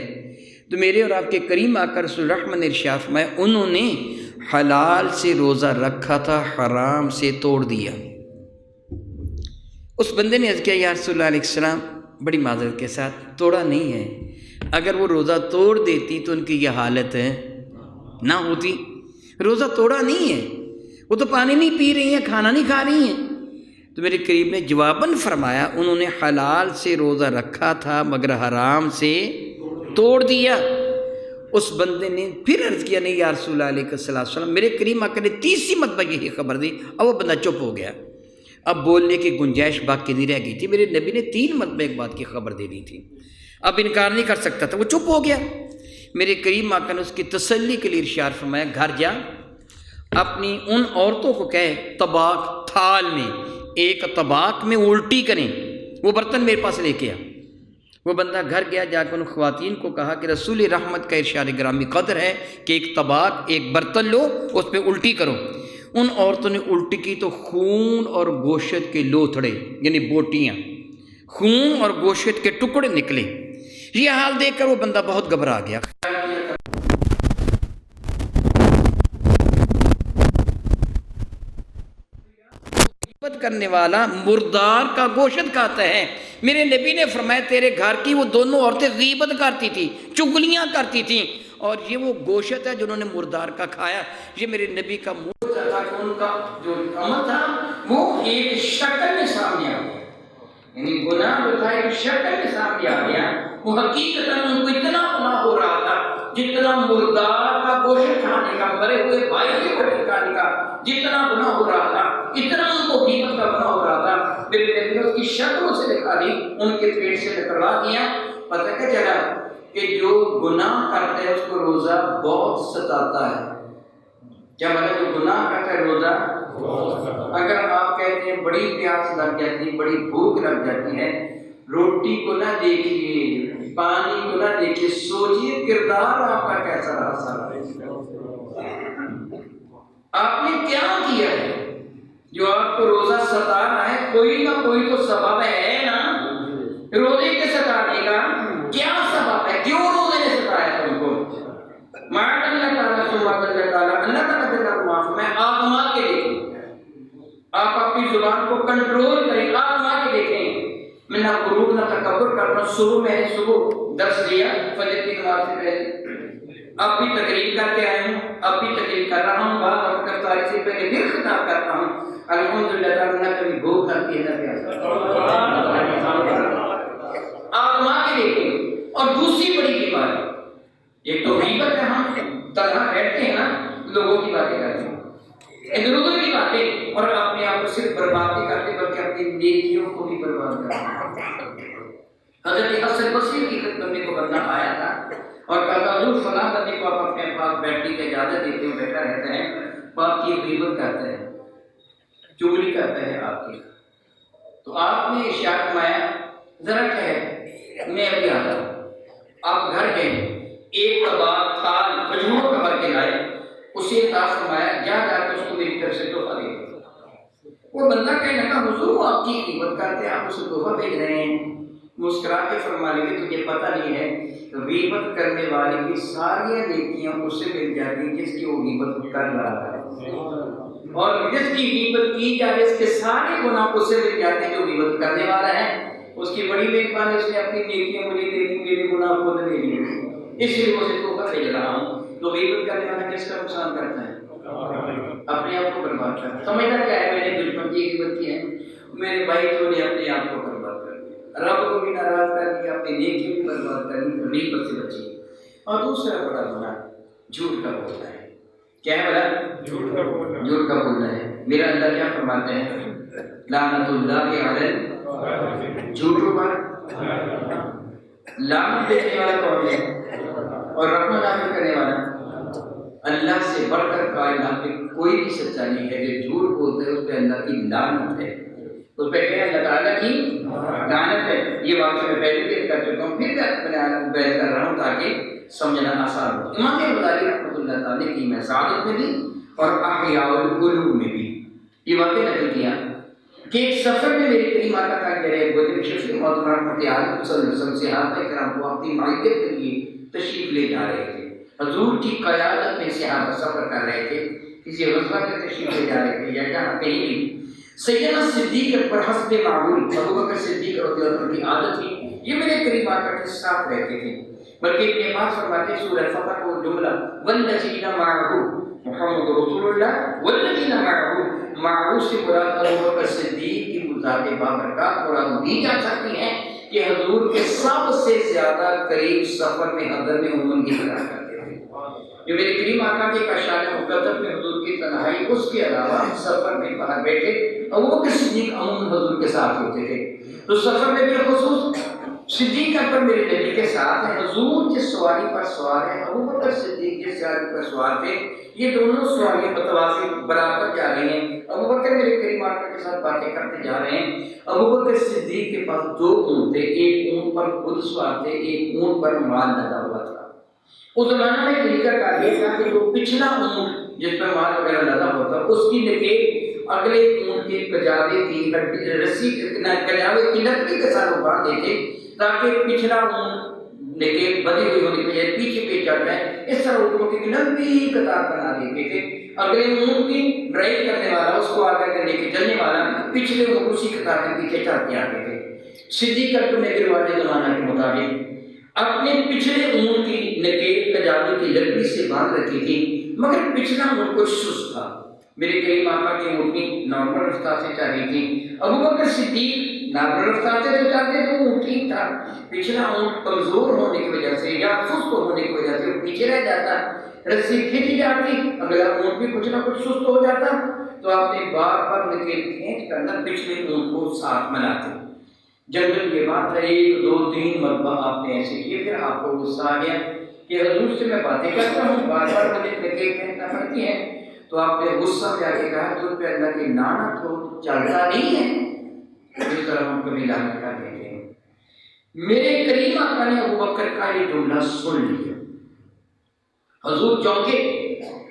تو میرے اور آپ کے کریم آقا رسول رحمت ارشاد فرمائے انہوں نے حلال سے روزہ رکھا تھا، حرام سے توڑ دیا۔ اس بندے نے عرض کیا یا رسول اللہ علیہ السلام، بڑی معذرت کے ساتھ توڑا نہیں ہے، اگر وہ روزہ توڑ دیتی تو ان کی یہ حالت نہ ہوتی، روزہ توڑا نہیں ہے، وہ تو پانی نہیں پی رہی ہیں، کھانا نہیں کھا رہی ہیں۔ تو میرے قریب نے جواباً فرمایا انہوں نے حلال سے روزہ رکھا تھا مگر حرام سے توڑ دیا۔ اس بندے نے پھر عرض کیا نہیں یا رسول اللہ علیہ وسلم، میرے کریم آقا نے 30 مرتبہ یہی خبر دی، اب وہ بندہ چپ ہو گیا، اب بولنے کی گنجائش باقی نہیں رہ گئی تھی۔ میرے نبی نے 3 مرتبہ ایک بات کی خبر دے دی تھی، اب انکار نہیں کر سکتا تھا، وہ چپ ہو گیا۔ میرے کریم آقا نے اس کی تسلی کے لیے ارشاد فرمایا گھر جا، اپنی ان عورتوں کو کہے طباق تھال میں، ایک طباق میں الٹی کریں، وہ برتن میرے پاس لے کے آ۔ وہ بندہ گھر گیا، جا کے ان خواتین کو کہا کہ رسول رحمت کا ارشاد گرامی قدر ہے کہ ایک طباق، ایک برتن لو، اس پہ الٹی کرو۔ ان عورتوں نے الٹی کی تو خون اور گوشت کے لوتھڑے یعنی بوٹیاں، خون اور گوشت کے ٹکڑے نکلے۔ یہ حال دیکھ کر وہ بندہ بہت گھبرا گیا۔ غیبت کرنے والا مردار کا گوشت کھاتا ہے۔ میرے نبی نے فرمایا تیرے گھر کی وہ دونوں عورتیں غیبت کرتی تھی، چگلیاں کرتی تھیں، اور یہ وہ گوشت ہے جنہوں نے مردار کا کھایا۔ یہ میرے نبی کا معجزہ تھا کہ ان کا جو عمل تھا وہ ایک شکل میں سامنے آ گیا، یعنی گناہ جو تھا ایک شکل میں سامنے آ گیا۔ وہ حقیقتاً ان کو اتنا گناہ ہو رہا تھا جتنا مردار کا گوشت کھانے کا، مرے ہوئے بھائی کے گوشت کھانے کا جتنا گناہ ہو رہا تھا، اتنا ان کو غیبت کا گناہ ہو رہا تھا۔ میرے نبی نے اس کی شکلوں سے دکھا دی، ان کے پیٹ سے نکلوا دیا۔ پتہ کیا چلا کہ جو گناہ کرتا ہے اس کو روزہ بہت ستاتا ہے۔ کیا مطلب جو گناہ کرتا ہے روزہ اگر آپ کہتے ہیں بڑی پیاس لگ جاتی ہے، بڑی بھوک لگ جاتی ہے، روٹی کو نہ دیکھیے، پانی کو نہ دیکھیے، سوچیے کردار آپ کا کیسا رہا سارا، آپ نے کیا کیا ہے جو آپ کو روزہ ستا رہا ہے؟ کوئی نہ کوئی تو سبب ہے نا روزے کے ستانے کا۔ کیا سبب ہے؟ کیوں روزے نے ستایا تم کو؟ معاذ اللہ تعالیٰ سبحانہ اللہ تعالیٰ اللہ تعالیٰ جل معاف میں آزما کے دیکھیں، آپ اپنی زبان کو کنٹرول کریں، آزما کے دیکھیں۔ میں نہ غرور نہ تکبر کرتا ہوں، صبح میں صبح درس دیا فجر کی نماز سے پہلے، اب بھی تقریر کر کے آیا ہوں، اب بھی تقریر کر رہا ہوں، بعد وقت افطاری سے پہلے پھر خطاب کرتا ہوں، الحمدللہ تعالیٰ نہ کبھی بھوک لگتی ہے نہ پیاس۔ آپ ماں کے دیکھیں۔ اور دوسری بڑی بیماری، ایک تو غیبت ہے، ہم تنہا بیٹھتے ہیں نا، لوگوں کی باتیں کرتے ہیں، ادھر ادھر کی باتیں، اور اپنے آپ کو صرف برباد نہیں کرتے بلکہ اپنی نیکیوں کو بھی برباد کرتے ہیں۔ حضرت حسن بصری کی خدمت میں کو بندہ آیا تھا اور کہا تھا حضور فلاں بندے کو آپ اپنے پاس بیٹھنے کی اجازت دیتے ہو، بیٹھا رہتا ہے، وہ آپ کی غیبت کرتا ہے، چغلی کرتا ہے آپ کی۔ تو آپ نے ارشاد فرمایا ذرا ٹھہر، میں ابھی آتا ہوں۔ آپ گھر گئے، ایک کباب تھال کھجور کا بھر کے لائے، اسے عطا فرمایا، جا کر اس کو میری طرف سے تحفہ دے دو۔ وہ بندہ کہنے لگا حضور وہ آپ کی غیبت کرتے ہیں، آپ اسے تحفہ بھیج رہے ہیں۔ مسکرا کے فرمانے لگے تجھے پتہ نہیں ہے غیبت کرنے والے کی ساری نیکیاں اس سے مل جاتی ہیں جس کی وہ غیبت کر رہا ہے، اور جس کی غیبت کی جائے اس کے سارے گناہ اس سے مل جاتے ہیں جو غیبت کرنے والا ہے۔ اس کی بڑی مہربانی، اس نے اپنی نیکیاں مجھے دے دی، میرے گناہ خود لے لیے، اس لیے اسے تحفہ بھیج رہا ہوں۔ تو غیبت کرنے والا کس کا نقصان کرتا ہے؟ اپنے آپ کو برباد کرتا ہے۔ سمجھتا کیا ہے میں نے دشمن کی غیبت کی ہے، میرے بھائی تو نے اپنے آپ کو برباد کر دیا، رب کو بھی ناراض کر دیا، اپنی نیکی بھی برباد کر دی، غیبت سے بچی۔ اور دوسرا بڑا گناہ جھوٹ کا بولنا ہے۔ کیا ہے بڑا؟ جھوٹ کا بولنا ہے۔ میرا اللہ کیا فرماتے ہیں؟ لعنت اللہ علی جھوٹوں پر۔ لعنت دینے والا کون ہے اور رحمت نازل کرنے والا؟ اللہ سے بڑھ کر کائنات میں کوئی بھی سچا نہیں ہے۔ جو جھوٹ بولتے ہیں اس پہ اللہ کی لعنت ہے، اس پہ کیا اللہ تعالیٰ کی لعنت ہے۔ یہ واقعہ میں پہلے بھی کر چکا ہوں، پھر میں بیان کر رہا ہوں تاکہ سمجھنا آسان ہو۔ امام غزالی رحمۃ اللہ تعالیٰ کی میں سعادت میں بھی اور احیاء القلوب میں بھی یہ واقعہ نقل کیا کہ ایک سفر میں میرے کریم آقا کا جرے گودر شفیع محترم رحمۃ عالم صلی اللہ علیہ وسلم صحابہ کرام کو اپنی معیت کے لیے تشریف لے جا رہے تھے۔ حضور کی قیادت میں صحابہ سفر کر رہے تھے، کسی غزوہ میں تشریف لے جا رہے تھے یا جہاں کہیں بھی۔ سیدنا صدیق پر حسب معمول ابو بکر صدیق رضی اللہ عنہ کی عادت تھی یہ میرے قریب آ کر کے ساتھ رہتے تھے، بلکہ ابن عباس فرماتے ہیں سورہ فتح کو جملہ والذین معه محمد رسول اللہ والذین معه سے مراد ابو بکر صدیق کی ذات بابرکات مراد دی جا سکتی ہے کہ حضور کے سب سے زیادہ قریب سفر میں حضر میں عموماً کی طرح کرتے تھے۔ جو میرے کریم آقا کے اشعار مقدس میں حضور کی تنہائی، اس کے علاوہ سفر میں باہر بیٹھے ابو بکر صدیق عموماً حضور کے ساتھ ہوتے تھے۔ تو سفر میں بالخصوص صدیق اکبر میرے نبی کے ساتھ ہیں، حضور جس سواری پر سوار ہیں، ابو بکر صدیق جس سواری پر سوار تھے، یہ دونوں سواریاں متوازی برابر جا رہی ہیں۔ ابو بکر میرے کریم آقا کے ساتھ باتیں کرتے جا رہے ہیں۔ ابو بکر صدیق کے پاس دو اونٹ تھے، ایک اونٹ پر خود سوار تھے، ایک اونٹ پر مال لدا ہوا تھا۔ اس زمانے میں طریقہ کار یہ تھا کہ جو پچھلا اونٹ جس پر مال وغیرہ لدا ہوتا اس کی نکیل اگلے اونٹ کے کجاوے کی رسی کجاوے کی لکڑی کے ساتھ باندھ دیتے تاکہ پچھلا اونٹ نکیل بدی ہوئی ہونے کی بجائے پیچھے چڑھ جائے۔ اس طرح اونٹوں کی لمبی قطار بنا دیتے تھے، اگلے اونٹ کی ڈرائیو کرنے والا، اس کو آگے کر لے کے چلنے والا، پچھلے اونٹ اسی قطار میں پیچھے چڑھتے آتے تھے۔ صدیق اکبر نے والے زمانہ کے مطابق اپنے پچھلے اونٹ کی نکیل کجاوے کی لکڑی سے باندھ رکھی تھی، مگر پچھلا اونٹ کچھ سست تھا۔ میرے کریم آقا کی اونٹنی نارمل رفتار سے چل رہی تھی، ابو بکر صدیق نارمل رفتار سے جو چلتے تھے وہ ٹھیک تھا، پچھلا اونٹ کمزور ہونے کی وجہ سے یا سست ہونے کی وجہ سے وہ پیچھے رہ جاتا، رسی کھینچ جاتی، اگلا اونٹ بھی کچھ نہ کچھ سست ہو جاتا، تو آپ نے بار بار نکیل کھینچ کر پچھلے اونٹ کو ساتھ ملاتے۔ جنرل یہ بات ہے، ایک دو تین مرتبہ آپ نے ایسے کیے، پھر آپ کو غصہ آ گیا کہ حضور سے میں باتیں کرتا ہوں، بار بار مجھے نکیل کھینچنا پڑتی ہے، تو آپ نے غصہ میں آ کے کہا تجھ پہ اللہ کی لعنت ہو، چلتا نہیں ہے، اس طرح ہم کبھی لعنت کر دیتے ہیں۔ میرے کریم آقا نے ابو بکر کا یہ جملہ سن لیا، حضور چونکے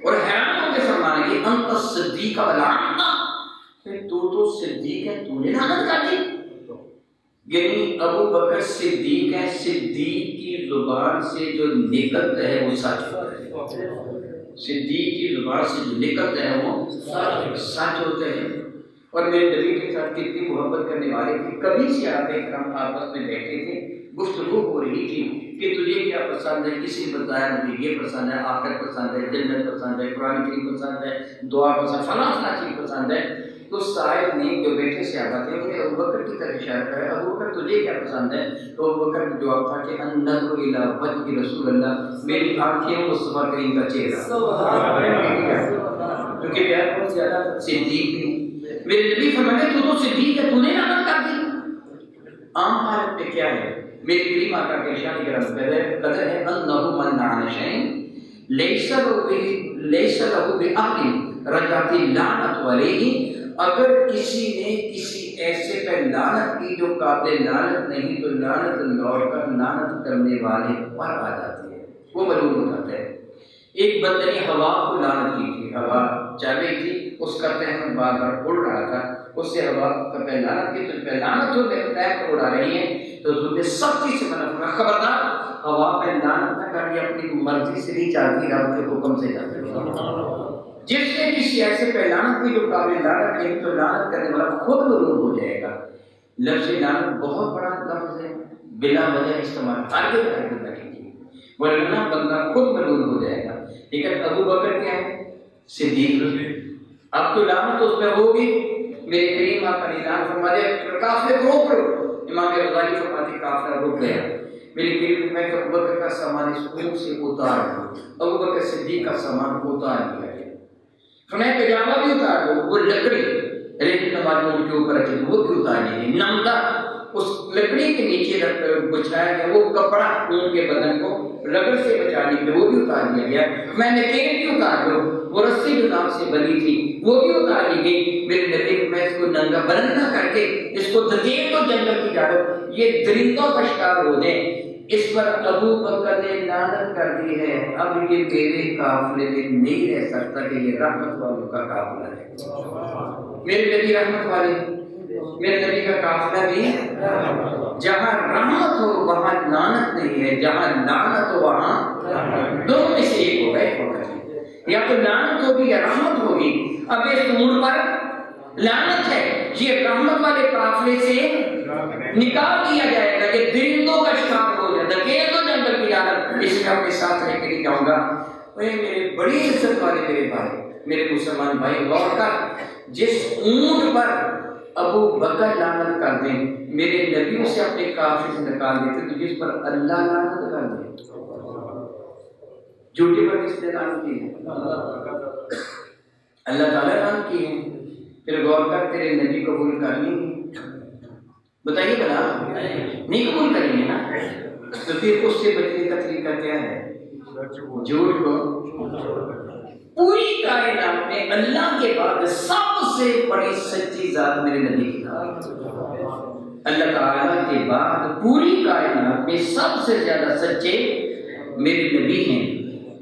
اور حیران ہو کے فرمانے لگے انت صدیق ولعنت، تو صدیق ہے، تو نے لعنت کر دی۔ یعنی ابو بکر صدیق ہے، صدیق کی زبان سے جو نکلتا ہے وہ سچ ہوتا ہے، صدیق کی زبان سے جو نکلتا ہے وہ سچ ہوتا ہے۔ اور میرے نبی کے ساتھ کتنی محبت کرنے والے تھے، کبھی صحابہ کرام آپس میں بیٹھے تھے، گفتگو ہو رہی تھی، کہ تجھے کیا پسند ہے، کسی نے بتایا مجھے یہ پسند ہے، آخرت پسند ہے، جنت پسند ہے، قرآن کریم پسند ہے، دعا پسند، فلاں فلاں چیز پسند ہے. تو صاحب نے جو بیٹے صحابہ تھے انہیں ابو بکر کی طرف اشارہ کرا، ابو بکر تجھے کیا پسند ہے؟ تو ابو بکر کا جواب تھا کہ النظر الی وجہ رسول اللہ، میری آنکھیں مصطفیٰ کریم کا چہرہ. کیونکہ پیار بہت زیادہ صدیق بھی، میرے نبی فرماتے تو صدیق ہے، تو نے نامت کر دی. عام حالت میں کیا ہے؟ میری کریم آقا کے ارشاد کرام قدر ہے انہ من عن شیء لیس له بعقل رجعت اللعنت علیہ. اگر کسی نے کسی ایسے پہ لعنت کی جو قابل لعنت نہیں تو لعنت لوٹ کر لعنت کرنے والے پر آ جاتی ہے، وہ ملعون ہو جاتا ہے. ایک بندے نے ہوا کو لعنت کی تھی، ہوا چل رہی تھی، اس کا تہمت بار بار اڑ رہا تھا، اس سے ہوا کا پہ لعنت کی، تو پہ لعنت ہو تہمت اڑا رہی ہے تو حضور نے سختی سے منع فرمایا خبردار ہوا پہ لعنت نہ کر، یہ اپنی مرضی سے نہیں چلتی، رب کے حکم سے چلتی ہے. جس نے کسی ایسے پہ لعنت کی جو قابل لعنت نہیں تو لعنت کرنے والا خود ملعون ہو جائے گا. لفظ لعنت بہت بڑا لفظ ہے، بلا وجہ استعمال آگے نہ کیجیے ورنہ بندہ خود ملعون ہو جائے گا. لیکن ابو بکر کیا ہے؟ صدیق. اب تو لعنت اس پہ ہوگی. میرے کریم آقا نے اعلان فرما دیا قافلے کو روک لو. امام غزالی فرماتے قافلہ رک گیا. میرے کریم میں کہ ابو بکر کا سامان اس اونٹ سے اتار دو. ابو بکر صدیق کا سامان اتار دیا گیا. فرمایا پجامہ بھی اتار دو، وہ لکڑی ریت نمازوں کے اوپر رکھی وہ بھی اتار دی. نمدہ اس لکڑی کے نیچے بچھایا گیا، وہ کپڑا اونٹ کے بدن کو رگڑ سے بچانے کے وہ بھی اتار دیا گیا. میں نے نکیل بھی اتار دو، وہ رسی جو نام سے بنی تھی وہ بھی اتار دی گئی. میرے نبی میں اس کو ننگا بلند نہ کر کے اس کو دھکیل دو جنگل کی جانب، یہ درندوں کا شکار ہو جائے. اس پر ابو بکر نے لعنت کر دی ہے، اب یہ میرے قافلے میں نہیں رہ سکتا کہ یہ رحمت والوں کا قافلہ ہے. میرے نبی رحمت والے، میرے نبی کا قافلہ بھی جہاں رحمت ہو وہاں لعنت نہیں ہے، جہاں لعنت ہو وہاں دونوں میں سے ایک ہوگا. ایک ہوگا یا تو لعنت ہوگی یا رحمت ہوگی. اب اس موڑ پر لعنت ہے، یہ رحمت والے قافلے سے نکال دیا جائے گا، یہ درندوں کا شکار ہو جائے گا. دھکیل دو جنگل کی جانب. اس میں اپنے ساتھ رہ کے نہیں جاؤں گا. میرے بڑی عزت والے میرے بھائی، میرے مسلمان بھائی، غور کر جس اونٹ پر ابو بکر لعنت کر دیں میرے نبی سے اپنے قافلے سے نکال دیتے، تو جس پر اللہ لعنت کر دے جھوٹے پر کس نے لعنت کی ہے؟ اللہ تعالیٰ لعنت کی ہے. پھر غور کر تیرے نبی قبول کرنی بتائیے بنا نہیں قبول کریں گے نا، تو پھر اس سے بچنے کا طریقہ کیا ہے؟ جھوٹ کو. پوری کائنات میں اللہ کے بعد سب سے بڑی سچی ذات میرے نبی کی ذات. اللہ تعالیٰ کے بعد پوری کائنات میں سب سے زیادہ سچے میرے نبی ہیں.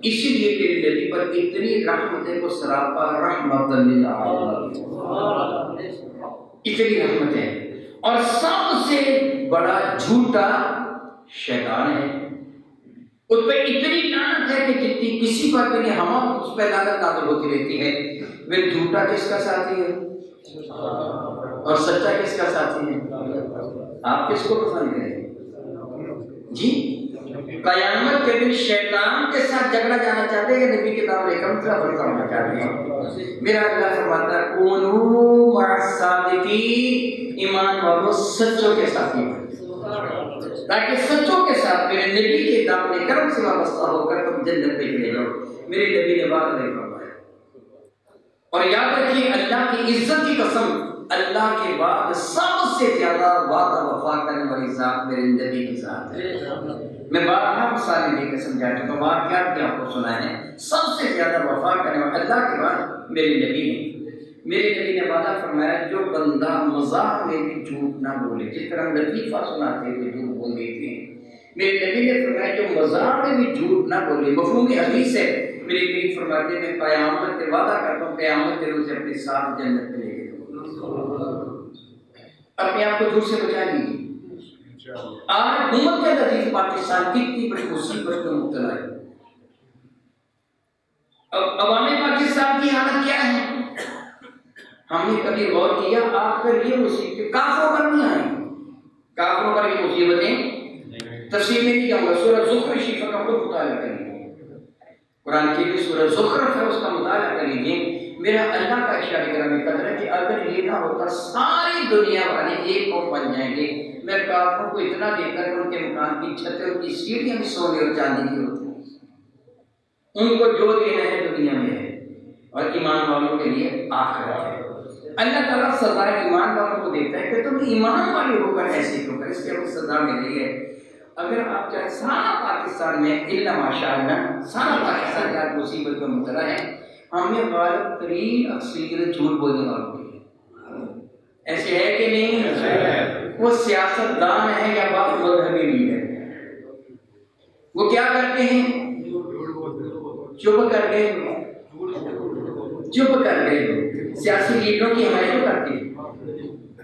اسی لیے میرے نبی پر اتنی رحمت ہے، وہ سراپا رحمت للعالمین، اتنی رحمت ہے. اور سب سے بڑا جھوٹا شیطان ہے، اس پہ اتنی لعنت ہے کہ جتنی کسی پر بھی نہیں، ہم اس پہ لعنت نازل ہوتی رہتی ہے. پھر جھوٹا کس کا ساتھی ہے اور سچا کس کا ساتھی ہے؟ آپ کس کو پسند کریں جی؟ قیامت کے دن شیطان کے ساتھ جھگڑا جانا چاہتے ہیں کہ نبی کے نام ایکم سے برتا ہونا چاہتے ہیں؟ میرا اللہ فرماتا ہے کونوا مع الصادقین، ایمان والو سچوں کے ساتھی بنو تاکہ سچوں کے ساتھ میرے نبی کے دامن کرم سے وابستہ ہو کر تم جنت میں چلے جاؤ. میرے نبی نے وعدہ نہیں فرمایا. اور یاد رکھیے اللہ کی عزت کی قسم، اللہ کے بعد سب سے زیادہ وعدہ وفا کرنے والی ذات میرے نبی کی ذات ہے. میں بارہا مثالیں دے کے سمجھا چکا ہوں، واقعات بھی آپ کو سنا ہے. سب سے زیادہ وفا کرنے والا اللہ کے بعد میرے نبی نے. میرے نبی نے وعدہ فرمایا جو بندہ مزاح میں بھی جھوٹ نہ بولے، جس طرح ہم لطیفہ سناتے ہیں جھوٹ بول دیتے ہیں، میرے نبی نے فرمایا جو مزاح میں بھی جھوٹ نہ بولے. مفہوم حدیث ہے. میرے نبی فرماتے ہیں میں قیامت کے وعدہ کرتا ہوں قیامت کے روز اپنے ساتھ جنت میں لے کے جاؤں. اپنے آپ کو جھوٹ سے بچا لیجیے. آج امت کے عزیز پاکستان کتنی بڑی مصیبت میں مبتلا ہے. اب عوام پاکستان کی حالت کیا ہے؟ ہم نے کبھی غور کیا آخر یہ مصیبتیں کافروں پر نہیں آئیں؟ کافروں پر یہ مصیبتیں تفسیر میں نہیں جاؤں گا، سورہ زخرف شریف کا خود مطالعہ کر لیجیے، قرآن کی بھی سورہ زخرف ہے، اس کا مطالعہ کر لیجیے۔ میرا اللہ کا ارشاد گرامی قدر ہے کہ اگر یہ نہ ہوتا ساری دنیا والے ایک قوم بن جائیں گے، میں کافروں کو اتنا دیتا کہ ان کے مکان کی چھتیں، ان کی سیڑھیاں بھی سونے اور چاندی کی ہوتی ہیں، ان کو جو دینا ہے دنیا میں ہے، اور ایمان والوں کے لیے آخرت ہے۔ اللہ تعالیٰ سزا ایمان والوں کو دیتا ہے کہ تم ایمان والے ہو کر ایسے کیوں کر، اس کے وہ سزا ملی ہے۔ اگر آپ چاہے سارا پاکستان میں الا ماشاء اللہ سارا پاکستان کا مصیبت میں مبتلا ہے، ہمیں غالب ترین اکثریت جھوٹ بولنے والوں کی ہے، ایسے ہے کہ نہیں؟ وہ سیاست دان ہے یا باپ مذہبی لیڈر ہے، وہ کیا کرتے ہیں؟ چپ کر گئے، چپ کر گئے، سیاسی لیڈروں کی حمایت کرتے ہیں،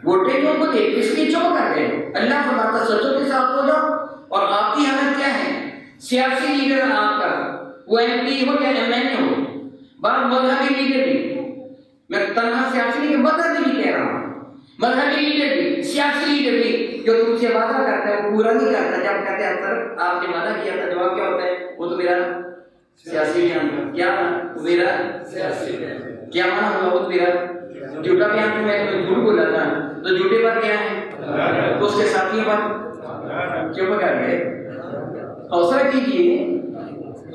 ووٹیں ان کو دیکھ اس لیے چپ کر گئے۔ اللہ فرماتا سچوں کے ساتھ ہو جاؤ، اور آپ کی حالت کیا ہے؟ سیاسی لیڈر آپ کا، وہ ایم پی ہو یا ایم این اے ہو، بعض مذہبی لیڈر بھی، میں تنہا سیاسی لیڈر مذہبی بھی کہہ رہا ہوں، مذہبی لیڈر بھی، سیاسی لیڈر بھی، جو تم سے وعدہ کرتا ہے وہ پورا نہیں کرتا، جب کہتے ہیں سر آپ نے وعدہ کیا تھا، جواب کیا ہوتا ہے؟ وہ تو میرا سیاسی بیان تھا، کیا وہ میرا سیاسی بیان، کیا مانا ہوا؟ وہ تو میرا جھوٹا بیان تھا، میں نے جھوٹ بولا تھا، تو جھوٹے پر کیا ہے؟ اس کے ساتھیوں پر چپ کر گئے۔ حوصلہ کیجیے،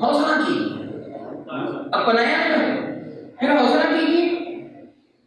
حوصلہ کیجیے، اپنایا نہیں، پھر حوصلہ کیجیے۔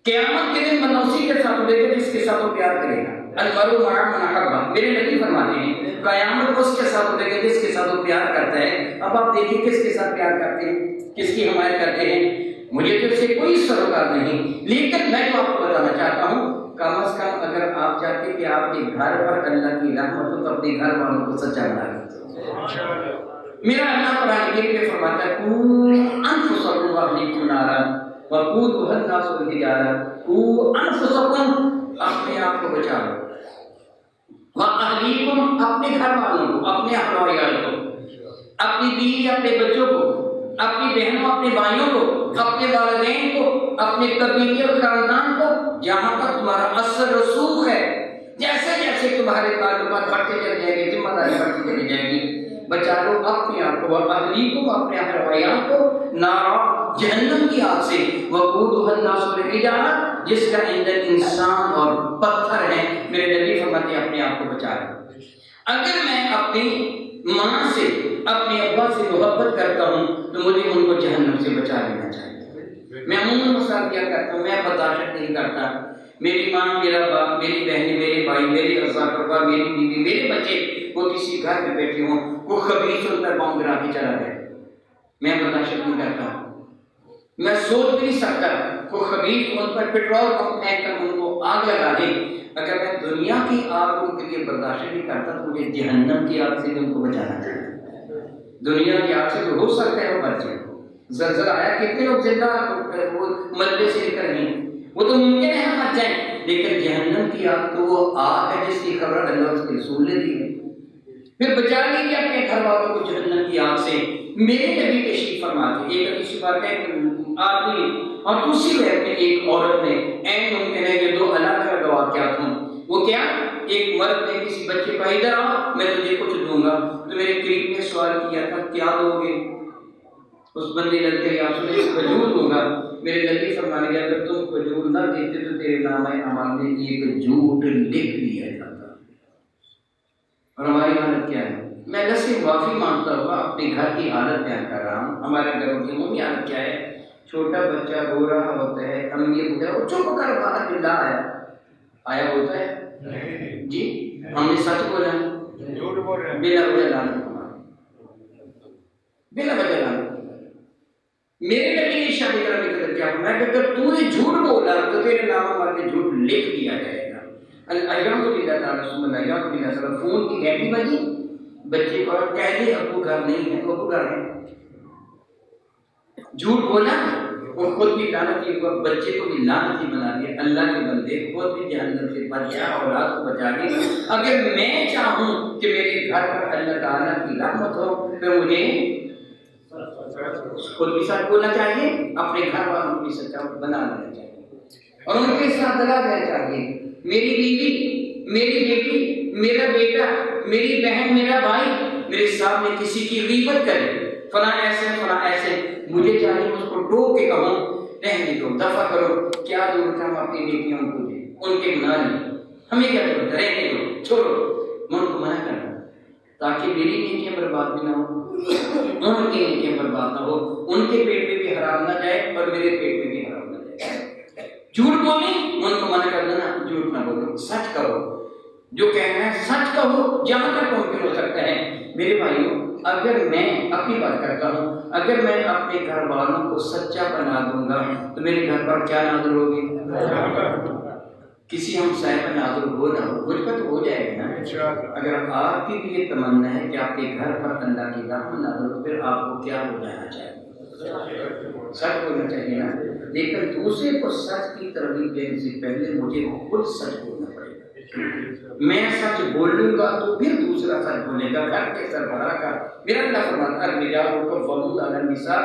قیامت کے دن بندہ اسی کے ساتھ ہوگا جس کے ساتھ وہ پیار کرے گا، المرء مع من احب، میرے نبی فرماتے ہیں قیامت اس کے ساتھ ہوگا جس کے ساتھ وہ پیار کرتا ہے۔ اب آپ دیکھیں کس کے ساتھ پیار کرتے ہیں، کس کی حمایت کرتے ہیں؟ مجھے تو اس سے کوئی سروکار نہیں، لیکن میں تو آپ کو بتانا چاہتا ہوں کم از کم اگر آپ چاہتے کہ آپ کے گھر پر اللہ کی رحمت ہو تو اپنے گھر والوں کو سچا بنا لیجیے۔ میرا اللہ قرآن کریم میں فرماتا ہے قوا انفسکم واہلیکم نارا وقودها الناس والحجارہ، قوا انفسکم، اپنے آپ کو بچا لو، واہلیکم، اپنے گھر والوں کو، اپنے اہل و عیال کو، اپنی بیوی اپنے بچوں کو، اپنی بہنوں اپنے بھائیوں کو، اپنے والدین کو، اپنے قبیلے اور خاندان کو، جہاں تک تمہارا اثر رسوخ ہے، جیسے جیسے تمہارے تعلقات بڑھتے چلے جائیں گے، ذمہ داری بڑھتی چلی جائے گی، بچا لو اپنے آپ کو، واہلیکم، اپنے اہل و عیال کو، نارا، جہنم کی آگ سے، وقودها الناس والحجارہ، جس کا ایندھن انسان اور پتھر ہے۔ میرے نبی فرماتے ہیں اپنے آپ کو بچا لو۔ اگر میں اپنی ماں سے، اپنے ابا سے محبت کرتا ہوں تو مجھے ان کو جہنم سے بچا لینا چاہیے۔ میں عموماً مسئلہ کیا کرتا ہوں، میں برداشت نہیں کرتا میری ماں، میرا باپ، میری بہنیں، میرے بھائی، میرے اصحاب، میری بیوی، میرے بچے وہ کسی گھر میں بیٹھے ہوں، وہ خبیث ان پر پاؤں گرا کے چلا گیا، میں برداشت نہیں کرتا، میں سوچ بھی نہیں سکتا وہ خبیث ان پر پیٹرول پمپ پھینک کر ان کو آگ لگا دے۔ اگر میں دنیا کی آگ ان کے لیے برداشت نہیں کرتا تو مجھے جہنم کی آگ سے ان کو بچانا چاہیے۔ دنیا کی آگ سے تو ہو سکتا ہے وہ بچ جائے، زلزلہ آیا کتنے لوگ زندہ وہ ملبے سے نکل رہے ہیں، وہ تو ممکن ہے ہم بچ جائیں، لیکن جہنم کی آگ تو وہ آگ ہے جس کی خبر اللہ اس کے رسول نے دی ہے۔ پھر بچا لیجیے اپنے گھر والوں کو جہنم کی آگ سے۔ میرے نبی تشریف فرماتے، ایک حدیث بات ہے کہ آدمی اور اسی وقت میں ایک عورت نے، این ممکن ہے کہ دو الگ الگ واقعات ہوں، وہ کیا؟ ایک مرد نے کسی بچے کا ادھر آؤ میں تجھے کچھ دوں گا، تو میرے قریب نے سوال کیا تھا کیا دو گے؟ اس بندے نے کہا آپ سے کھجور دوں گا۔ میرے نبی فرمانے لگے اگر تم کھجور نہ دیتے تو تیرے نامہ اعمال میں ایک جھوٹ لکھ لیا جاتا۔ اور ہماری حالت کیا ہے؟ میں اللہ سے معافی مانگتا ہوا اپنے گھر کی حالت بیان کر رہا ہوں۔ ہمارے گھروں کی عمومی حالت کیا ہے؟ چھوٹا بچہ رو رہا ہوتا ہے، امی ابو وہ چپ کر باہر بلا آیا ہوتا ہے جی، ہم نے سچ بولا بلا وجہ لعنت بلا وجہ لعنت۔ میرے نبی نے شادی کرنے کے کیا میں کہ اگر تو نے جھوٹ بولا تو تیرے نام پر کے جھوٹ لکھ دیا جائے گا۔ الحمد للہ تعالیٰ سبحانہ الحمد للہ صلی اللہ فون کی گھنٹی بجی، بچے کو کہہ دے ابو گھر نہیں ہے تو ابو گھر ہے، جھوٹ بولا اور خود بھی لعنتی، بچے کو بھی لعنتی بنا دیا۔ اللہ کے بندے خود بھی جہنم سے بچ جا، اولاد کو بچا دے۔ اگر میں چاہوں کہ میرے گھر پر اللہ تعالیٰ کی رحمت ہو تو مجھے خود بھی سچ بولنا چاہیے، اپنے گھر والوں کو بھی سچا بنا لینا چاہیے اور ان کے ساتھ لگا دینا چاہیے۔ میری بیوی، میری بیٹی، میرا بیٹا، میری بہن، میرا بھائی میرے سامنے کسی کی غیبت کرے، فلاں ایسے، مجھے چاہیے اس کو ٹوک کے کہوں رہنے دو، دفع کرو، کیا ضرورت ہے ہم اپنی نیکیوں کو دیں، ان کے گناہ نہیں، ہمیں کیا ضرورت ہے، رہنے دو، چھوڑو، میں ان کو منع کرنا تاکہ میری نیکیاں برباد بھی نہ ہو، ان کی نیکیاں برباد نہ ہو، ان کے پیٹ میں بھی حرام نہ جائے اور میرے پیٹ میں بھی حرام نہ جائے۔ جھوٹ بولیں ان کو منع کر دینا، جھوٹ نہ بولو، سچ کہو، جو کہنا ہے سچ کہو جہاں تک ممکن ہو سکتا ہے۔ میرے بھائیوں، اگر میں اپنی بات کرتا ہوں، اگر میں اپنے گھر والوں کو سچا بنا دوں گا تو میرے گھر پر کیا نازل ہوگی؟ کسی ہمسائے پر نازل ہو نہ ہو، مجھ پر تو ہو جائے گا نا۔ اگر آپ کی بھی یہ تمنا ہے کہ آپ کے گھر پر اللہ کی رحمت نازل ہو، پھر آپ کو کیا ہو جانا چاہیے؟ سچ بولنا چاہیے نا۔ لیکن دوسرے کو سچ کی ترغیب دینے سے پہلے مجھے خود سچ بولنا پڑے گا۔ میں سچ بولوں گا تو پھر دوسرا سچ بولے گا۔ گھر کے سربراہ کا میرا اللہ فرماتا ہے الرجال قوامون علی النساء،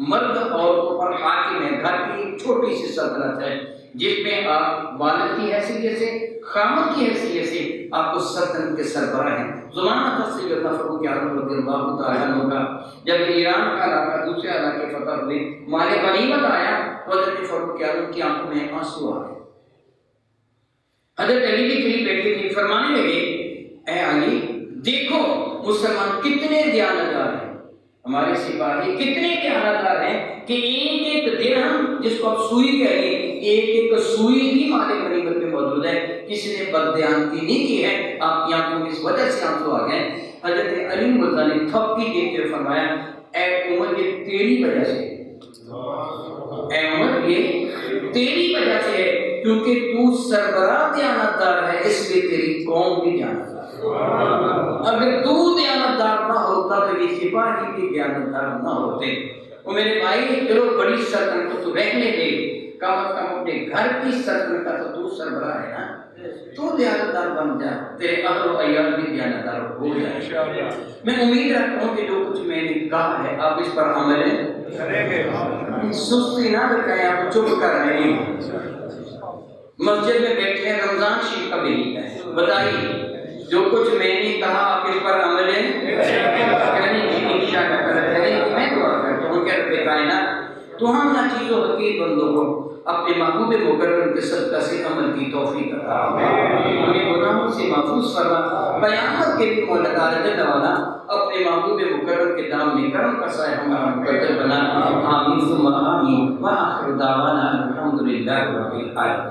مرد عورتوں پر حاکم ہے۔ گھر کی ایک چھوٹی سی سلطنت ہے جس میں آپ والد کی حیثیت سے، خامد کی حیثیت سے آپ کو سلطنت کے سربراہ ہیں۔ زمانہ تھا سیدنا فاروق اعظم رضی اللہ تعالیٰ عنہ کا، جب ایران کا علاقہ دوسرے علاقے فتح ہوئے، مال غنیمت آیا، حضرت فاروق اعظم کی آنکھوں میں آنسو آ گئے۔ حضرت علی بھی کہیں بیٹھے تھے، فرمانے لگے اے علی دیکھو مسلمان کتنے دیانتدار ہیں، ہمارے سپاہی کتنے دیانتدار ہیں کہ ایک ایک درہم جس کو آپ سوئی کہہ رہے ہیں، ایک ایک سوئی بھی مال غنیمت میں موجود ہے، کسی نے بددیانتی نہیں کی ہے، آپ کی آنکھوں میں اس وجہ سے آنسو آ گئے۔ حضرت علی مرزا نے تھپکی دیتے ہوئے فرمایا اے عمر یہ تیری وجہ سے، اے عمر یہ تیری وجہ سے ہے، کیونکہ تو سربراہ دیانتدار ہے اس لیے تیری قوم بھی دیانتدار ہے۔ اگر تو دیانتدار نہ ہوتا تو یہ سپاہی بھی دیانتدار نہ ہوتے۔ وہ میرے بھائی چلو بڑی سلطنت تو رہنے دے، کم از کم اپنے گھر کی سلطنت کا تو سربراہ ہے نا، تو دیانتدار بن جا، تیرے اہل و عیال بھی دیانتدار ہو جائے۔ میں امید رکھتا ہوں کہ جو کچھ میں نے کہا ہے آپ اس پر عمل کریں گے، سستی نہ دکھائیں، آپ چپ کر رہے ہیں، مسجد میں بیٹھے ہیں، رمضان شریف کا مہینہ ہے، بتائیے جو کچھ میں نے کہا آپ اس پر عمل کریں گے انشاءاللہ کریں گے۔ میں دعا کرتا ہوں کہ رب کائنات تو ہم ناچیز و حقیر بندوں کو اپنے محبوب مکرم کے صدقہ سے عمل کی توفیق عطا فرما، ہمیں گناہوں سے محفوظ فرما، قیامت کے دن مولا تعالی جل وعلا اپنے محبوب مکرم کے دام میں کرم کا سایہ ہمارا مقدر بنا۔ آمین ثم آمین، وآخر دعوانا الحمدللہ رب العالمین۔